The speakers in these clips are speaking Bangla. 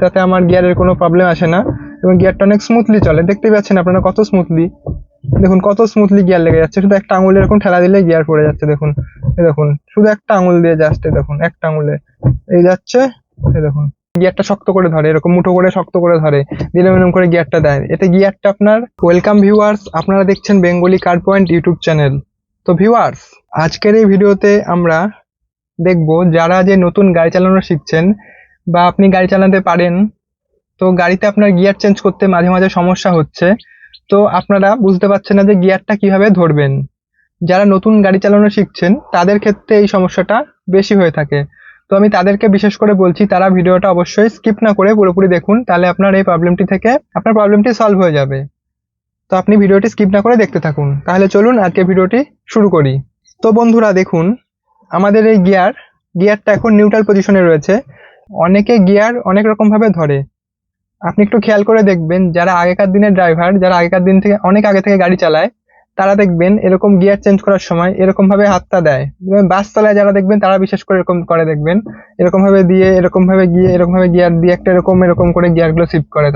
তাতে আমার গিয়ারের কোনো প্রবলেম আসে না এবং গিয়ারটা অনেক স্মুথলি চলে। দেখতেই পাচ্ছেন আপনারা কত স্মুথলি, দেখুন কত স্মুথলি গিয়ার লেগে যাচ্ছে। শুধু একটা আঙুল এরকম ঠেলা দিলে গিয়ার পড়ে যাচ্ছে। দেখুন এই দেখুন, শুধু একটা আঙুল দিয়ে জাস্ট দেখুন, একটা আঙুলে এই যাচ্ছে। এই দেখুন গিয়ারটা শক্ত করে ধরে, এরকম মুঠো করে শক্ত করে ধরে, দিলাম এরকম করে গিয়ারটা দেয়। এতে গিয়ারটা আপনার ওয়েলকাম ভিউয়ার্স, আপনারা দেখছেন বেঙ্গলি কার পয়েন্ট ইউটিউব চ্যানেল। তো ভিউয়ার্স, আজকের এই ভিডিওতে আমরা দেখব যারা যে নতুন গাড়ি চালানো শিখছেন বা আপনি গাড়ি চালাতে পারেন, তো গাড়িতে আপনার গিয়ার চেঞ্জ করতে মাঝে মাঝে সমস্যা হচ্ছে, তো আপনারা বুঝতে পারছেন না যে গিয়ারটা কিভাবে ধরবেন। যারা নতুন গাড়ি চালানো শিখছেন তাদের ক্ষেত্রে এই সমস্যাটা বেশি হয়ে থাকে। তো আমি তাদেরকে বিশেষ করে বলছি, তারা ভিডিওটা অবশ্যই স্কিপ না করে পুরোপুরি দেখুন, তাহলে আপনার এই প্রবলেমটি থেকে আপনার প্রবলেমটি সলভ হয়ে যাবে। তো আপনি ভিডিওটি স্কিপ না করে দেখতে থাকুন। তাহলে চলুন আজকে ভিডিওটি শুরু করি। তো বন্ধুরা দেখুন, আমাদের এই গিয়ারটা এখন নিউট্রাল পজিশনে রয়েছে। অনেকে গিয়ার অনেক রকম ভাবে ধরে। আপনি একটু খেয়াল করে দেখবেন, যারা আগেকার দিনের ড্রাইভার, যারা আগেকার দিন থেকে অনেক আগে থেকে গাড়ি চালায়, তারা দেখবেন এরকম গিয়ার চেঞ্জ করার সময় এরকম ভাবে হাতটা দেয়। বাস চালায় যারা দেখবেন তারা বিশেষ করে এরকম করে দেখবেন, এরকম ভাবে দিয়ে এরকম ভাবে গিয়ে এরকম ভাবে গিয়ার দিয়ে একটা এরকম করে গিয়ার গুলো শিফট করে।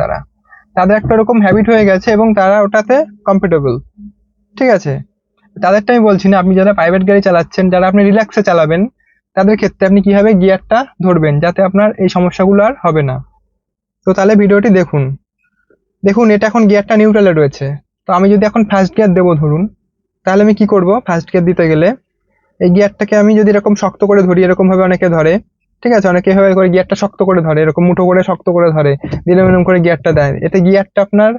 তাদের একটা এরকম হ্যাবিট হয়ে গেছে এবং তারা ওটাতে কমফোর্টেবল। ঠিক আছে, তাদেরটা আমি বলছি না। আপনি যারা প্রাইভেট গাড়ি চালাচ্ছেন, যারা আপনি রিল্যাক্সে চালাবেন, তাদের ক্ষেত্রে আপনি কিভাবে গিয়ারটা ধরবেন যাতে আপনার এই সমস্যাগুলো আর হবে না। তো তাহলে ভিডিওটি দেখুন। দেখুন এটা এখন গিয়ারটা নিউট্রালে রয়েছে। তো আমি যদি এখন ফার্স্ট গিয়ার দেবো ধরুন, তাহলে আমি কি করব, ফার্স্ট গিয়ার দিতে গেলে এই গিয়ারটাকে আমি যদি এরকম শক্ত করে ধরি, এরকম ভাবে অনেকে ধরে, ঠিক আছে, অনেকে এভাবে করে গিয়ারটা শক্ত করে ধরে, এরকম মুঠো করে শক্ত করে ধরে, দিলাম এরকম করে গিয়ারটা দেয়। এতে গিয়ারটা আপনার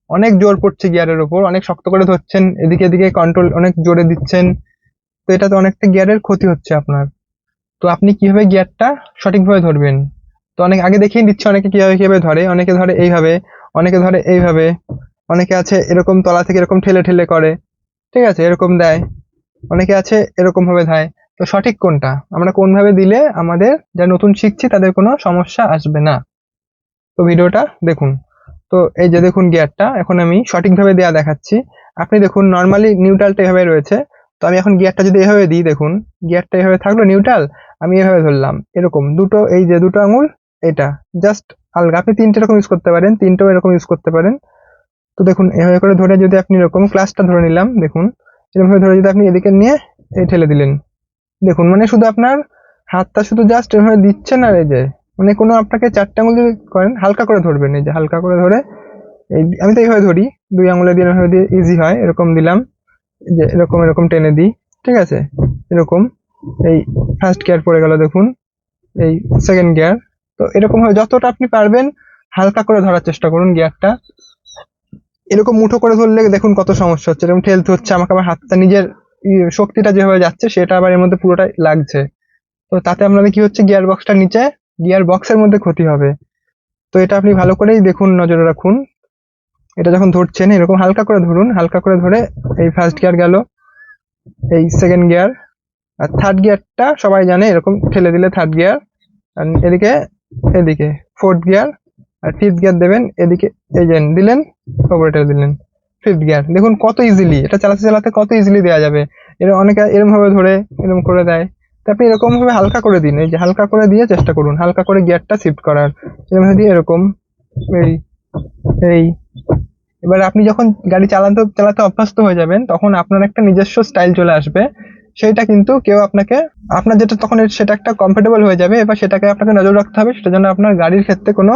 অনেক জোর পড়ছে গিয়ারের উপর, অনেক শক্ত করে ধরছেন, এদিকে এদিকে কন্ট্রোল অনেক জোরে দিচ্ছেন। তো এটাতে অনেকটা গিয়ারের ক্ষতি হচ্ছে আপনার। তো আপনি কিভাবে গিয়ারটা সঠিকভাবে ধরবেন, তো অনেক আগে দেখিয়ে দিচ্ছে অনেকে কিভাবে কিভাবে ধরে। অনেকে ধরে এইভাবে, অনেকে ধরে এইভাবে, অনেকে আছে এরকম তলা থেকে এরকম ঠেলে ঠেলে করে, ঠিক আছে, এরকম দেয়। অনেকে আছে এরকম ভাবে দেয়। তো সঠিক কোনটা, আমরা কোন ভাবে দিলে আমাদের যারা নতুন শিখছি তাদের কোনো সমস্যা আসবে না। তো ভিডিওটা দেখুন। তো এই যে দেখুন গিয়ারটা এখন আমি সঠিকভাবে দেয়া দেখাচ্ছি। আপনি দেখুন নর্মালি নিউট্রালটা এভাবে রয়েছে। তো আমি এখন গিয়ারটা যদি এভাবে দিই, দেখুন গিয়ারটা এভাবে থাকলো নিউট্রাল, আমি এভাবে ধরলাম এরকম দুটো, এই যে দুটো আঙুল, এটা জাস্ট আলগা। আপনি তিনটে এরকম ইউজ করতে পারেন, তিনটেও এরকম ইউজ করতে পারেন। তো দেখুন এভাবে করে ধরে যদি আপনি এরকম ক্লাসটা ধরে নিলাম, দেখুন এরকম ভাবে ধরে যদি আপনি এদিকে নিয়ে এই ঠেলে দিলেন, দেখুন মানে শুধু আপনার হাতটা শুধু জাস্ট এভাবে দিচ্ছেন। আর এই যে মানে কোনো আপনাকে চারটে আঙুল যদি করেন, হালকা করে ধরবেন, এই যে হালকা করে ধরে, এই আমি তো এইভাবে ধরি, দুই আঙুলে দিয়ে এভাবে দিয়ে ইজি হয়, এরকম দিলাম, যে এরকম এরকম টেনে দিই, ঠিক আছে, এরকম। এই ফার্স্ট গিয়ার পড়ে গেল, দেখুন এই সেকেন্ড গিয়ার। তো এরকম ভাবে যতটা আপনি পারবেন হালকা করে ধরার চেষ্টা করুন গিয়ারটা। এরকম মুঠো করে ধরলে দেখুন কত সমস্যা হচ্ছে, এরকম ঠেলতে হচ্ছে আমাকে, আমার হাতটা নিজের শক্তিটা যেভাবে যাচ্ছে সেটা আবার এর মধ্যে পুরোটাই লাগছে। তো তাতে আপনাদের কি হচ্ছে, গিয়ার বক্সটা নিচে, গিয়ার বক্সের মধ্যে ক্ষতি হবে। তো এটা আপনি ভালো করেই দেখুন, নজরে রাখুন। এটা যখন ধরছেন এরকম হালকা করে ধরুন, হালকা করে ধরে এই ফার্স্ট গিয়ার গেল, এই সেকেন্ড গিয়ার, আর থার্ড গিয়ারটা সবাই জানে এরকম ঠেলে দিলে থার্ড গিয়ার, আর এদিকে এদিকে ফোর্থ গিয়ার, আর ফিফথ গিয়ার দেবেন এদিকে, এই যে দিলেন, ওপরে ঠেলে দিলেন ফিফথ গিয়ার। দেখুন কত ইজিলি এটা চালাতে চালাতে কত ইজিলি দেওয়া যাবে। এরকম অনেকে এরকম ভাবে ধরে এরকম করে দেয়। তো আপনি এরকম ভাবে হালকা করে দিন, এই যে হালকা করে দিয়ে চেষ্টা করুন হালকা করে গিয়ারটা শিফট করার, এরকম ভাবে দিয়ে এরকম, এই এই এবার আপনি যখন গাড়ি চালাতে চালাতে অভ্যস্ত হয়ে যাবেন, তখন আপনার একটা নিজস্ব স্টাইল চলে আসবে। সেটা কিন্তু কেউ আপনাকে, আপনার যেটা তখন সেটা একটা কমফোর্টেবল হয়ে যাবে। এবার সেটাকে আপনাকে নজর রাখতে হবে, সেটা যেন আপনার গাড়ির ক্ষেত্রে কোনো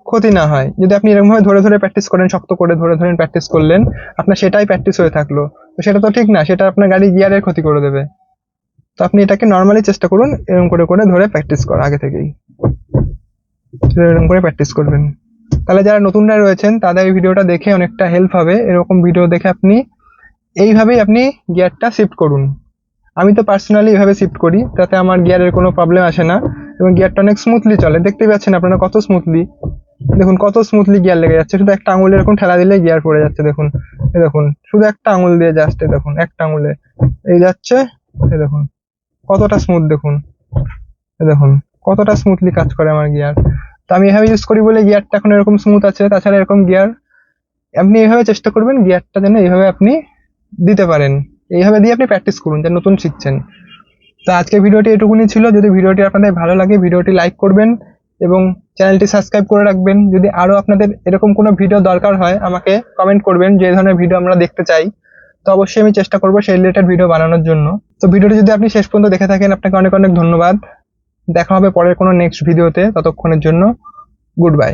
ক্ষতি না হয়। যদি আপনি এরকম ভাবে ধরে ধরে প্র্যাকটিস করেন, শক্ত করে ধরে ধরে প্র্যাকটিস করলেন, আপনার সেটাই প্র্যাকটিস হয়ে থাকলো, তো সেটা তো ঠিক না, সেটা আপনার গাড়ি গিয়ারের ক্ষতি করে দেবে। তো আপনি এটাকে নর্মালি চেষ্টা করুন এরকম করে করে ধরে প্র্যাকটিস করা, আগে থেকেই এরকম করে প্র্যাকটিস করবেন। তাহলে যারা নতুনরা রয়েছেন তাদের এই ভিডিওটা দেখে অনেকটা হেল্প হবে। এরকম ভিডিও দেখে আপনি এইভাবেই আপনি গিয়ারটা শিফট করুন। আমি তো পার্সোনালি এইভাবে শিফট করি, তাতে আমার গিয়ারের কোনো প্রবলেম আসে না এবং গিয়ারটা অনেক স্মুথলি চলে। দেখতেই পাচ্ছেন আপনারা কত স্মুথলি, দেখুন কত স্মুথলি গিয়ার লেগে যাচ্ছে। শুধু একটা আঙুল এরকম ঠেলা দিলে গিয়ার পড়ে যাচ্ছে। দেখুন এই দেখুন, শুধু একটা আঙুল দিয়ে জাস্ট দেখুন, একটা আঙুলে এই যাচ্ছে। এই দেখুন কতটা স্মুথ, দেখুন এই দেখুন কতটা স্মুথলি কাজ করে আমার গিয়ার। তো আমি এভাবে ইউজ করি বলে গিয়ারটা এখন এরকম স্মুথ আছে। তাছাড়া এরকম গিয়ার আপনি এইভাবে চেষ্টা করবেন গিয়ারটা যেন এইভাবে আপনি দিতে পারেন, এইভাবে দিয়ে আপনি প্র্যাকটিস করুন যারা নতুন শিখছেন। তো আজকে ভিডিওটি এটুকুনি ছিল। যদি ভিডিওটি আপনাদের ভালো লাগে ভিডিওটি লাইক করবেন এবং চ্যানেলটি সাবস্ক্রাইব করে রাখবেন। যদি আরো আপনাদের এরকম কোনো ভিডিও দরকার হয় আমাকে কমেন্ট করবেন, যে ধরনের ভিডিও আমরা দেখতে চাই, তো অবশ্যই আমি চেষ্টা করবো সেই রিলেটেড ভিডিও বানানোর জন্য। তো ভিডিওটি যদি আপনি শেষ পর্যন্ত দেখে থাকেন, আপনাকে অনেক অনেক ধন্যবাদ। দেখা হবে পরের কোনো নেক্সট ভিডিওতে, ততক্ষণের জন্য গুড বাই।